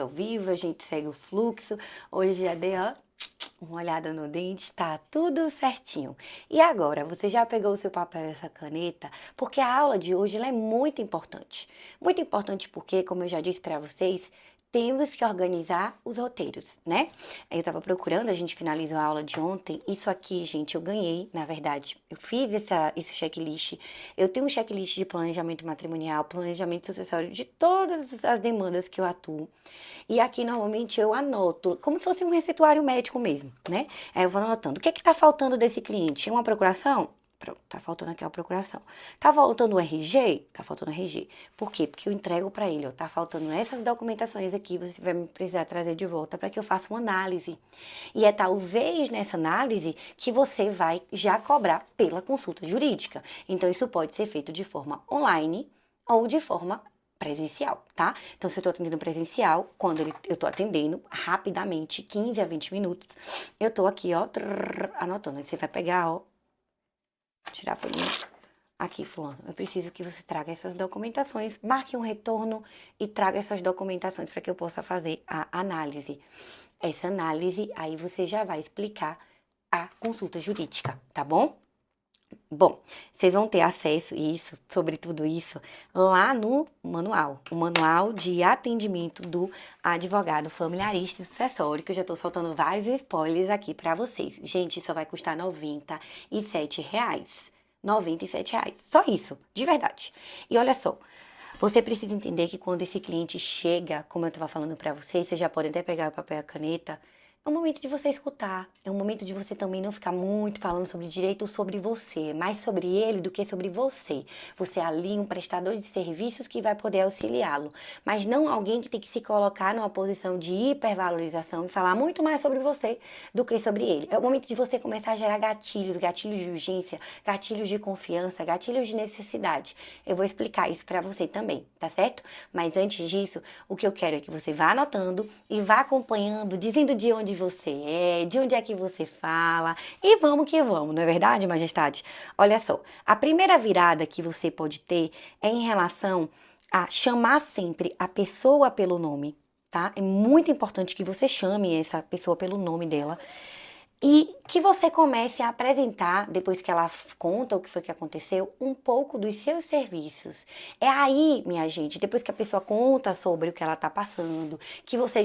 ao vivo, a gente segue o fluxo. Hoje já dei, ó, uma olhada no dente, tá tudo certinho. E agora, você já pegou o seu papel e essa caneta? Porque a aula de hoje ela é muito importante. Muito importante porque, como eu já disse para vocês, temos que organizar os roteiros, né? Eu tava procurando, a gente finalizou a aula de ontem. Isso aqui, gente, eu ganhei, na verdade. Eu fiz esse checklist. Eu tenho um checklist de planejamento matrimonial, planejamento sucessório, de todas as demandas que eu atuo. E aqui, normalmente, eu anoto, como se fosse um receituário médico mesmo, né? Aí eu vou anotando. O que é que tá faltando desse cliente? Uma procuração? Pronto, tá faltando aqui a procuração. Tá faltando o RG? Tá faltando o RG. Por quê? Porque eu entrego para ele, ó, tá faltando essas documentações aqui, você vai me precisar trazer de volta para que eu faça uma análise. E é talvez nessa análise que você vai já cobrar pela consulta jurídica. Então, isso pode ser feito de forma online ou de forma presencial, tá? Então, se eu tô atendendo presencial, eu tô atendendo rapidamente, 15 a 20 minutos, eu tô aqui, ó, anotando. Aí você vai pegar, ó, tirar a folhinha. Aqui, fulano, eu preciso que você traga essas documentações, marque um retorno e traga essas documentações para que eu possa fazer a análise. Essa análise, aí você já vai explicar a consulta jurídica, tá bom? Bom, vocês vão ter acesso sobre tudo isso, lá no manual, o manual de atendimento do advogado familiarista e sucessório, que eu já tô soltando vários spoilers aqui pra vocês. Gente, isso vai custar R$ 97. R$ 97. Só isso, de verdade. E olha só, você precisa entender que quando esse cliente chega, como eu estava falando para vocês, vocês já podem até pegar o papel e a caneta, é um momento de você escutar, é um momento de você também não ficar muito falando sobre direito ou sobre você, mais sobre ele do que sobre você. Você é ali um prestador de serviços que vai poder auxiliá-lo, mas não alguém que tem que se colocar numa posição de hipervalorização e falar muito mais sobre você do que sobre ele. É o momento de você começar a gerar gatilhos, gatilhos de urgência, gatilhos de confiança, gatilhos de necessidade. Eu vou explicar isso para você também, tá certo? Mas antes disso, o que eu quero é que você vá anotando e vá acompanhando, dizendo de onde você é, de onde é que você fala, e vamos que vamos, não é verdade, majestade? Olha só, a primeira virada que você pode ter é em relação a chamar sempre a pessoa pelo nome, tá? É muito importante que você chame essa pessoa pelo nome dela. E que você comece a apresentar, depois que ela conta o que foi que aconteceu, um pouco dos seus serviços. É aí, minha gente, depois que a pessoa conta sobre o que ela tá passando, que você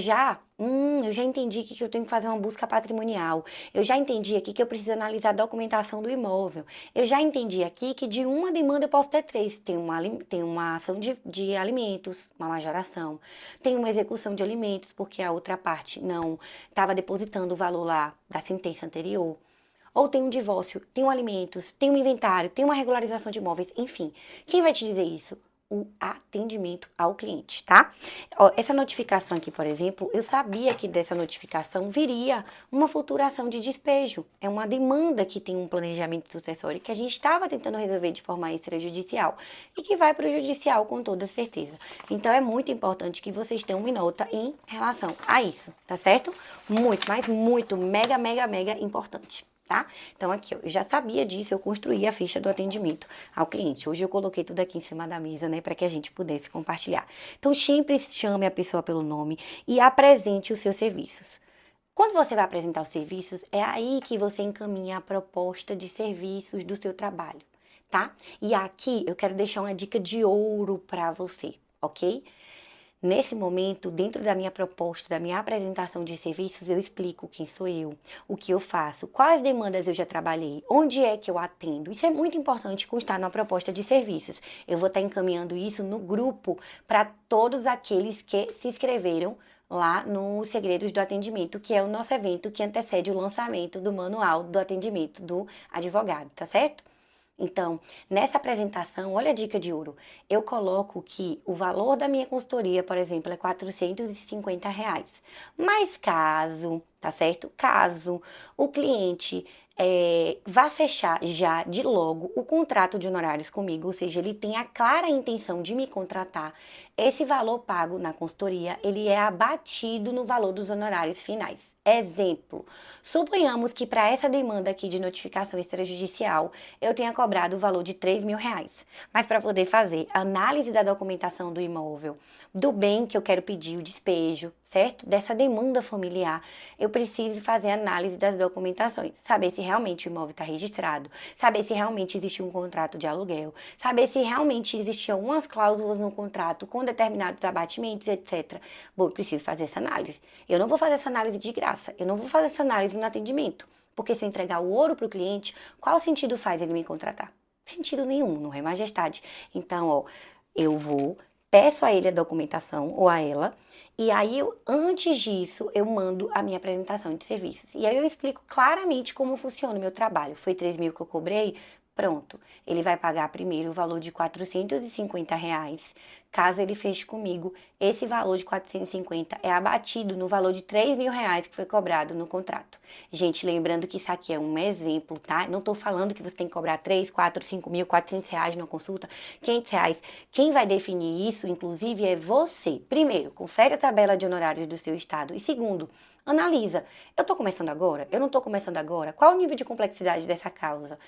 eu já entendi que eu tenho que fazer uma busca patrimonial. Eu já entendi aqui que eu preciso analisar a documentação do imóvel. Eu já entendi aqui que de uma demanda eu posso ter três. Tem uma ação de alimentos, uma majoração. Tem uma execução de alimentos, porque a outra parte não estava depositando o valor lá da sentença anterior. Ou tem um divórcio, tem um alimentos, tem um inventário, tem uma regularização de imóveis, enfim. Quem vai te dizer isso? O atendimento ao cliente, tá? Ó, essa notificação aqui, por exemplo, eu sabia que dessa notificação viria uma futura ação de despejo. É uma demanda que tem um planejamento sucessório que a gente estava tentando resolver de forma extrajudicial e que vai para o judicial com toda certeza. Então é muito importante que vocês tenham uma nota em relação a isso, tá certo? Muito, mas muito, mega, mega, mega importante. Tá? Então, aqui, ó, eu já sabia disso, eu construí a ficha do atendimento ao cliente. Hoje eu coloquei tudo aqui em cima da mesa, né, para que a gente pudesse compartilhar. Então, sempre chame a pessoa pelo nome e apresente os seus serviços. Quando você vai apresentar os serviços, é aí que você encaminha a proposta de serviços do seu trabalho, tá? E aqui eu quero deixar uma dica de ouro para você, ok? Nesse momento, dentro da minha proposta, da minha apresentação de serviços, eu explico quem sou eu, o que eu faço, quais demandas eu já trabalhei, onde é que eu atendo. Isso é muito importante constar na proposta de serviços. Eu vou estar encaminhando isso no grupo para todos aqueles que se inscreveram lá no Segredos do Atendimento, que é o nosso evento que antecede o lançamento do manual do atendimento do advogado, tá certo? Então, nessa apresentação, olha a dica de ouro. Eu coloco que o valor da minha consultoria, por exemplo, é R$ 450. Mas caso, tá certo? Caso o cliente vá fechar já de logo o contrato de honorários comigo, ou seja, ele tem a clara intenção de me contratar, esse valor pago na consultoria, ele é abatido no valor dos honorários finais. Exemplo, suponhamos que para essa demanda aqui de notificação extrajudicial, eu tenha cobrado o valor de R$ 3.000. Mas para poder fazer a análise da documentação do imóvel, do bem que eu quero pedir o despejo, certo? Dessa demanda familiar, eu preciso fazer a análise das documentações, saber se realmente o imóvel está registrado, saber se realmente existe um contrato de aluguel, saber se realmente existiam algumas cláusulas no contrato com determinados abatimentos, etc. Bom, eu preciso fazer essa análise. Eu não vou fazer essa análise de graça, eu não vou fazer essa análise no atendimento, porque se eu entregar o ouro para o cliente, qual sentido faz ele me contratar? Sentido nenhum, não é, majestade? Então, ó, eu vou, peço a ele a documentação, ou a ela, e aí, antes disso, eu mando a minha apresentação de serviços. E aí eu explico claramente como funciona o meu trabalho. Foi 3.000 que eu cobrei? Pronto. Ele vai pagar primeiro o valor de R$ 450. Caso ele feche comigo, esse valor de 450 é abatido no valor de R$ 3.000 que foi cobrado no contrato. Gente, lembrando que isso aqui é um exemplo, tá? Não tô falando que você tem que cobrar 3, 4, 5.400 reais numa consulta, R$ 500. Quem vai definir isso, inclusive, é você. Primeiro, confere a tabela de honorários do seu estado. E segundo, analisa. Eu tô começando agora? Eu não tô começando agora? Qual o nível de complexidade dessa causa?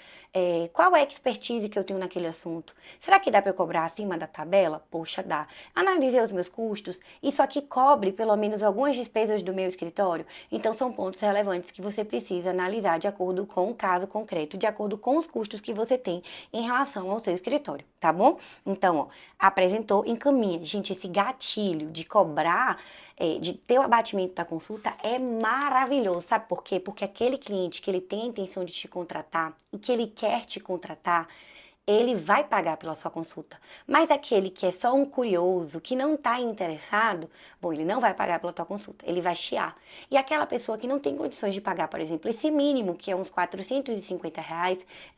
Qual é a expertise que eu tenho naquele assunto? Será que dá para eu cobrar acima da tabela? Poxa, dá. Analisei os meus custos. Isso aqui cobre pelo menos algumas despesas do meu escritório? Então, são pontos relevantes que você precisa analisar de acordo com o caso concreto, de acordo com os custos que você tem em relação ao seu escritório, tá bom? Então, ó, apresentou, encaminha. Gente, esse gatilho de cobrar, de ter o abatimento da consulta é maravilhoso, sabe por quê? Porque aquele cliente que ele tem a intenção de te contratar e que ele quer te contratar, ele vai pagar pela sua consulta. Mas aquele que é só um curioso, que não está interessado, bom, ele não vai pagar pela tua consulta, ele vai chiar. E aquela pessoa que não tem condições de pagar, por exemplo, esse mínimo, que é uns R$ 450,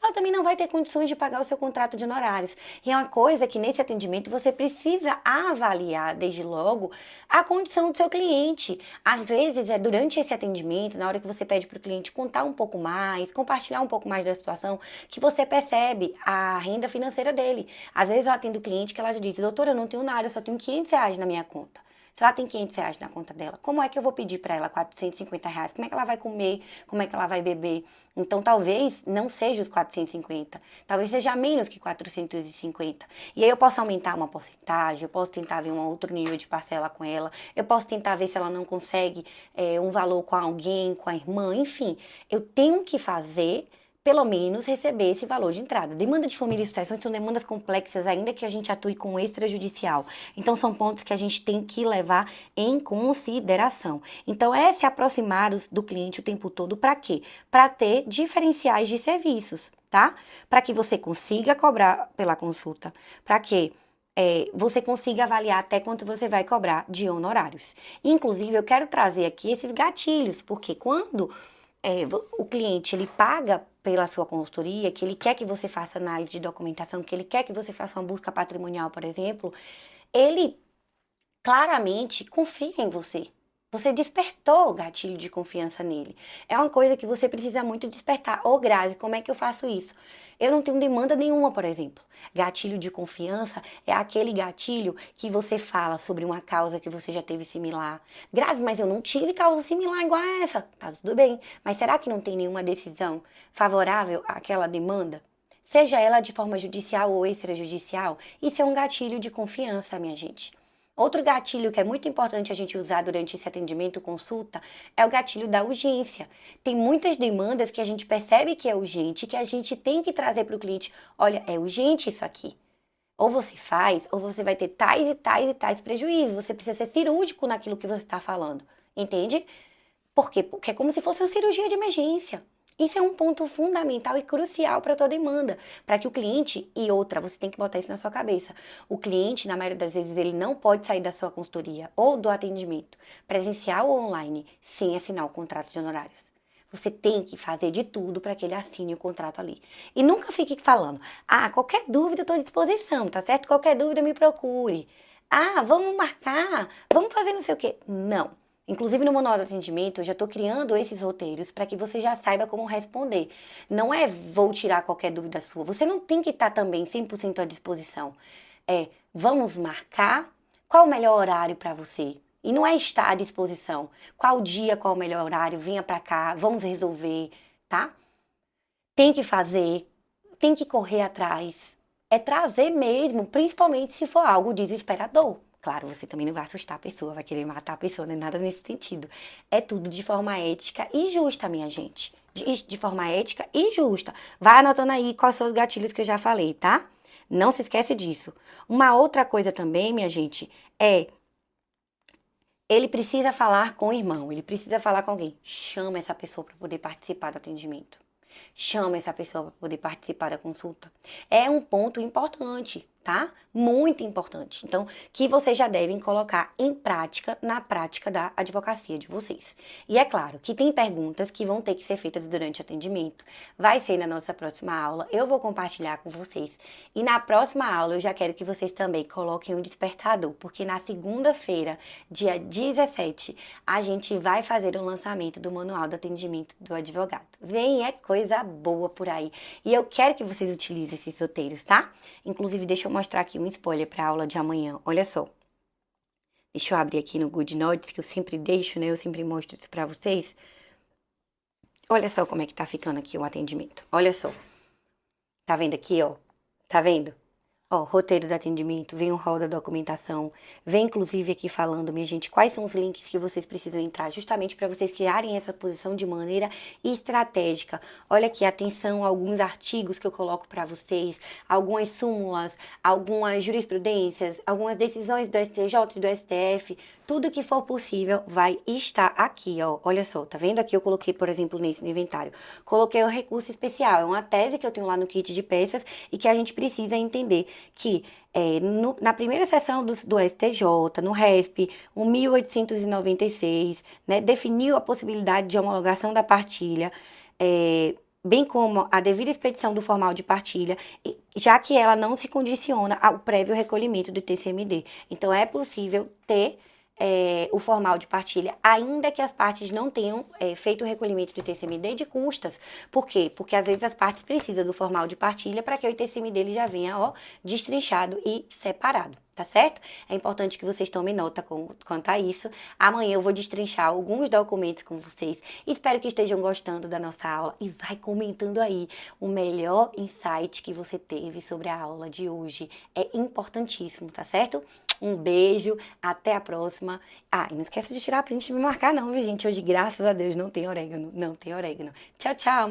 ela também não vai ter condições de pagar o seu contrato de honorários. E é uma coisa que nesse atendimento você precisa avaliar desde logo a condição do seu cliente. Às vezes é durante esse atendimento, na hora que você pede para o cliente contar um pouco mais, compartilhar um pouco mais da situação, que você percebe a renda financeira dele. Às vezes eu atendo cliente que ela diz, doutora, eu não tenho nada, eu só tenho R$ 500 na minha conta. Se ela tem R$ 500 na conta dela, como é que eu vou pedir para ela R$ 450? Como é que ela vai comer? Como é que ela vai beber? Então, talvez não seja os 450, talvez seja menos que 450. E aí eu posso aumentar uma porcentagem, eu posso tentar ver um outro nível de parcela com ela, eu posso tentar ver se ela não consegue um valor com alguém, com a irmã, enfim. Eu tenho que fazer pelo menos receber esse valor de entrada. Demanda de família e sucessões são demandas complexas, ainda que a gente atue com extrajudicial. Então, são pontos que a gente tem que levar em consideração. Então, é se aproximar do cliente o tempo todo para quê? Para ter diferenciais de serviços, tá? Para que você consiga cobrar pela consulta, para que você consiga avaliar até quanto você vai cobrar de honorários. Inclusive, eu quero trazer aqui esses gatilhos, porque quando o cliente ele paga pela sua consultoria, que ele quer que você faça análise de documentação, que ele quer que você faça uma busca patrimonial, por exemplo, ele claramente confia em você. Você despertou o gatilho de confiança nele. É uma coisa que você precisa muito despertar. Ô, Grazi, como é que eu faço isso? Eu não tenho demanda nenhuma, por exemplo. Gatilho de confiança é aquele gatilho que você fala sobre uma causa que você já teve similar. Grazi, mas eu não tive causa similar igual a essa. Tá tudo bem. Mas será que não tem nenhuma decisão favorável àquela demanda? Seja ela de forma judicial ou extrajudicial, isso é um gatilho de confiança, minha gente. Outro gatilho que é muito importante a gente usar durante esse atendimento, consulta, é o gatilho da urgência. Tem muitas demandas que a gente percebe que é urgente, que a gente tem que trazer para o cliente. Olha, é urgente isso aqui. Ou você faz, ou você vai ter tais e tais e tais prejuízos. Você precisa ser cirúrgico naquilo que você está falando. Entende? Por quê? Porque é como se fosse uma cirurgia de emergência. Isso é um ponto fundamental e crucial para a tua demanda, para que o cliente, e outra, você tem que botar isso na sua cabeça, o cliente, na maioria das vezes, ele não pode sair da sua consultoria ou do atendimento, presencial ou online, sem assinar o contrato de honorários. Você tem que fazer de tudo para que ele assine o contrato ali. E nunca fique falando, qualquer dúvida eu estou à disposição, tá certo? Qualquer dúvida me procure. Vamos marcar, vamos fazer não sei o quê. Não. Inclusive no manual de atendimento, eu já estou criando esses roteiros para que você já saiba como responder. Não é vou tirar qualquer dúvida sua. Você não tem que estar também 100% à disposição. Vamos marcar. Qual o melhor horário para você? E não é estar à disposição. Qual dia, qual o melhor horário? Venha para cá, vamos resolver, tá? Tem que fazer, tem que correr atrás. É trazer mesmo, principalmente se for algo desesperador. Claro, você também não vai assustar a pessoa, vai querer matar a pessoa, nem nada nesse sentido. É tudo de forma ética e justa, minha gente. De forma ética e justa. Vai anotando aí quais são os gatilhos que eu já falei, tá? Não se esquece disso. Uma outra coisa também, minha gente, é ele precisa falar com o irmão, ele precisa falar com alguém. Chama essa pessoa para poder participar do atendimento. Chama essa pessoa para poder participar da consulta. É um ponto importante, tá? Muito importante. Então, que vocês já devem colocar em prática, na prática da advocacia de vocês. E é claro que tem perguntas que vão ter que ser feitas durante o atendimento. Vai ser na nossa próxima aula, eu vou compartilhar com vocês. E na próxima aula, eu já quero que vocês também coloquem um despertador, porque na segunda-feira, dia 17, a gente vai fazer o lançamento do Manual do Atendimento do Advogado. Vem, é coisa boa por aí. E eu quero que vocês utilizem esses roteiros, tá? Inclusive, deixa eu mostrar aqui um spoiler para a aula de amanhã. Olha só. Deixa eu abrir aqui no Good Notes, que eu sempre deixo, né? Eu sempre mostro isso para vocês. Olha só como é que tá ficando aqui o atendimento. Olha só. Tá vendo aqui, ó? Tá vendo? Ó, roteiro do atendimento, vem um rol da documentação, vem inclusive aqui falando, minha gente, quais são os links que vocês precisam entrar, justamente para vocês criarem essa posição de maneira estratégica. Olha aqui, atenção a alguns artigos que eu coloco para vocês, algumas súmulas, algumas jurisprudências, algumas decisões do STJ e do STF, tudo que for possível vai estar aqui, ó. Olha só, tá vendo aqui? Eu coloquei, por exemplo, nesse inventário. Coloquei o recurso especial, é uma tese que eu tenho lá no kit de peças e que a gente precisa entender que na primeira sessão do STJ, no RESP, o 1896, né, definiu a possibilidade de homologação da partilha, bem como a devida expedição do formal de partilha, já que ela não se condiciona ao prévio recolhimento do TCMD. Então, é possível ter o formal de partilha, ainda que as partes não tenham feito o recolhimento do ITCMD de custas. Por quê? Porque às vezes as partes precisam do formal de partilha para que o ITCMD ele já venha, ó, destrinchado e separado, tá certo? É importante que vocês tomem nota quanto a isso. Amanhã eu vou destrinchar alguns documentos com vocês. Espero que estejam gostando da nossa aula e vai comentando aí o melhor insight que você teve sobre a aula de hoje. É importantíssimo, tá certo? Um beijo, até a próxima. Ah, e não esqueça de tirar a print e me marcar não, viu, gente? Hoje, graças a Deus, não tem orégano. Não tem orégano. Tchau, tchau.